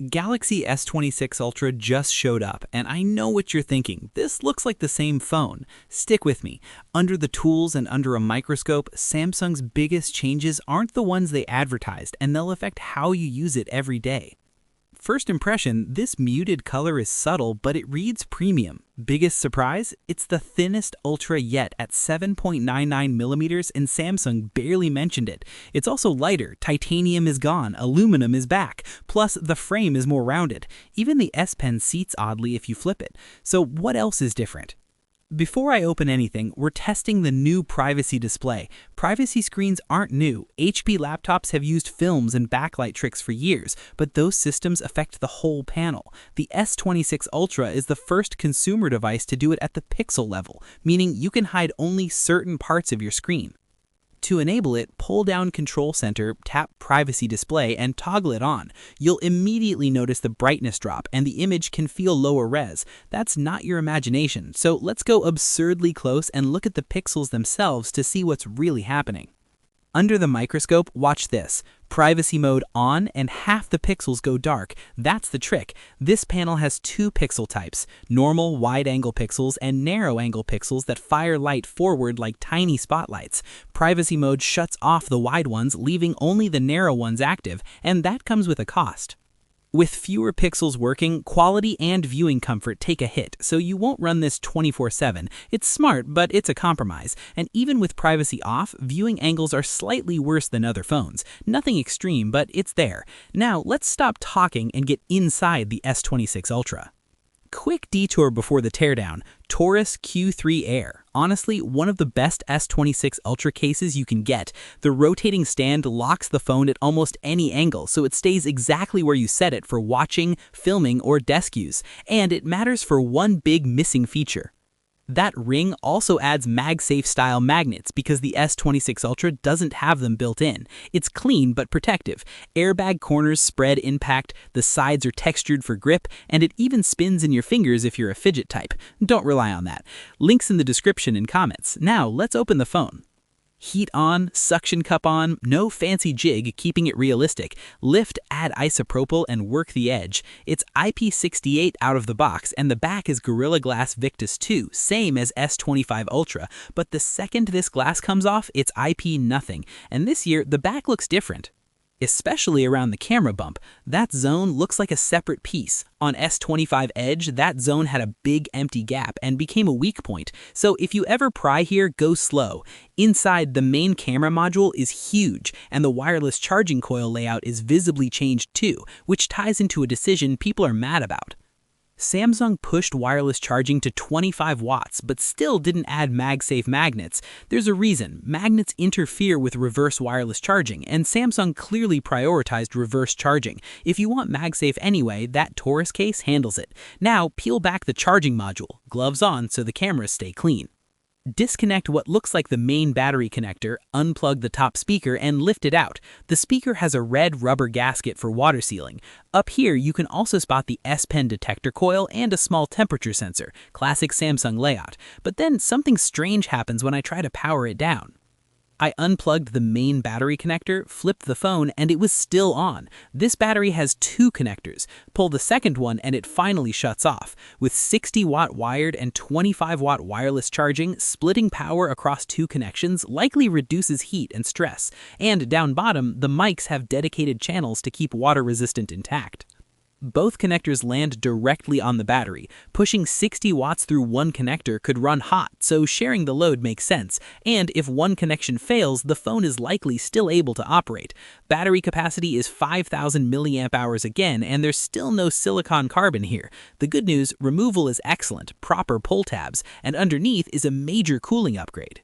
Galaxy S26 Ultra just showed up, and I know what you're thinking. This looks like the same phone. Stick with me. Under the tools and under a microscope, Samsung's biggest changes aren't the ones they advertised, and they'll affect how you use it every day. First impression, this muted color is subtle, but it reads premium. Biggest surprise? It's the thinnest Ultra yet at 7.99 millimeters, and Samsung barely mentioned it. It's also lighter, titanium is gone, aluminum is back, plus the frame is more rounded. Even the S Pen seats oddly if you flip it. So what else is different? Before I open anything, we're testing the new privacy display. Privacy screens aren't new. HP laptops have used films and backlight tricks for years, but those systems affect the whole panel. The S26 Ultra is the first consumer device to do it at the pixel level, meaning you can hide only certain parts of your screen. To enable it, pull down Control Center, tap Privacy Display, and toggle it on. You'll immediately notice the brightness drop, and the image can feel lower res. That's not your imagination, so let's go absurdly close and look at the pixels themselves to see what's really happening. Under the microscope, watch this. Privacy mode on and half the pixels go dark. That's the trick. This panel has two pixel types, normal wide-angle pixels and narrow-angle pixels that fire light forward like tiny spotlights. Privacy mode shuts off the wide ones, leaving only the narrow ones active, and that comes with a cost. With fewer pixels working, quality and viewing comfort take a hit, so you won't run this 24/7. It's smart, but it's a compromise. And even with privacy off, viewing angles are slightly worse than other phones. Nothing extreme, but it's there. Now, let's stop talking and get inside the S26 Ultra. Quick detour before the teardown. Taurus Q3 Air. Honestly, one of the best S26 Ultra cases you can get. The rotating stand locks the phone at almost any angle, so it stays exactly where you set it for watching, filming, or desk use. And it matters for one big missing feature. That ring also adds MagSafe style magnets because the S26 Ultra doesn't have them built in. It's clean but protective. Airbag corners spread impact, the sides are textured for grip, and it even spins in your fingers if you're a fidget type. Don't rely on that. Links in the description and comments. Now let's open the phone. Heat on, suction cup on, no fancy jig, keeping it realistic. Lift, add isopropyl, and work the edge. It's IP68 out of the box, and the back is Gorilla Glass Victus 2, same as S25 Ultra. But the second this glass comes off, it's IP nothing. And this year, the back looks different. Especially around the camera bump. That zone looks like a separate piece. On S25 Edge, that zone had a big empty gap and became a weak point. So if you ever pry here, go slow. Inside, the main camera module is huge, and the wireless charging coil layout is visibly changed too, which ties into a decision people are mad about. Samsung pushed wireless charging to 25 watts, but still didn't add MagSafe magnets. There's a reason. Magnets interfere with reverse wireless charging, and Samsung clearly prioritized reverse charging. If you want MagSafe anyway, that Taurus case handles it. Now, peel back the charging module. Gloves on so the cameras stay clean. Disconnect what looks like the main battery connector, unplug the top speaker, and lift it out. The speaker has a red rubber gasket for water sealing. Up here, you can also spot the S Pen detector coil and a small temperature sensor, classic Samsung layout. But then something strange happens when I try to power it down. I unplugged the main battery connector, flipped the phone, and it was still on. This battery has two connectors. Pull the second one and it finally shuts off. With 60-watt wired and 25-watt wireless charging, splitting power across two connections likely reduces heat and stress. And down bottom, the mics have dedicated channels to keep water resistant intact. Both connectors land directly on the battery. Pushing 60 watts through one connector could run hot, so sharing the load makes sense. And if one connection fails, the phone is likely still able to operate. Battery capacity is 5,000 milliamp hours again, and there's still no silicon carbon here. The good news, removal is excellent, proper pull tabs, and underneath is a major cooling upgrade.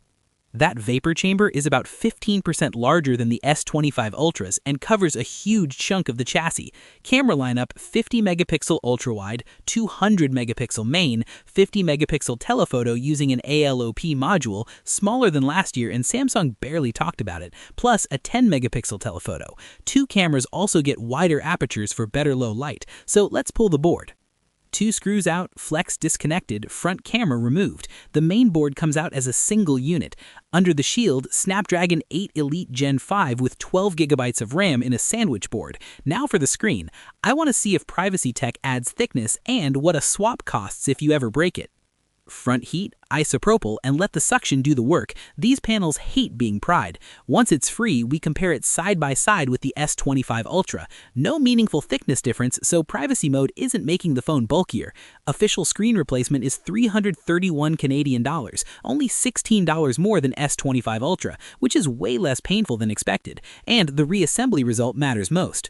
That vapor chamber is about 15% larger than the S25 Ultras and covers a huge chunk of the chassis. Camera lineup: 50 megapixel ultra-wide, 200 megapixel main, 50 megapixel telephoto using an ALOP module, smaller than last year and Samsung barely talked about it, plus a 10 megapixel telephoto. Two cameras also get wider apertures for better low light, so let's pull the board. 2 screws out, flex disconnected, front camera removed. The main board comes out as a single unit. Under the shield, Snapdragon 8 Elite Gen 5 with 12 gigabytes of RAM in a sandwich board. Now for the screen. I want to see if privacy tech adds thickness and what a swap costs if you ever break it. Front heat, isopropyl, and let the suction do the work. These panels hate being pried. Once it's free, we compare it side by side with the S25 Ultra. No meaningful thickness difference, so privacy mode isn't making the phone bulkier. Official screen replacement is $331 Canadian, only $16 more than S25 Ultra, which is way less painful than expected. And the reassembly result matters most.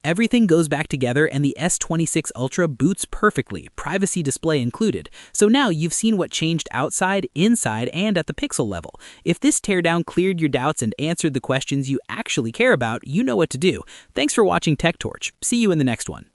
Everything goes back together and the S26 Ultra boots perfectly, privacy display included. So now you've seen what changed outside, inside, and at the pixel level. If this teardown cleared your doubts and answered the questions you actually care about, you know what to do. Thanks for watching Tech Torch. See you in the next one.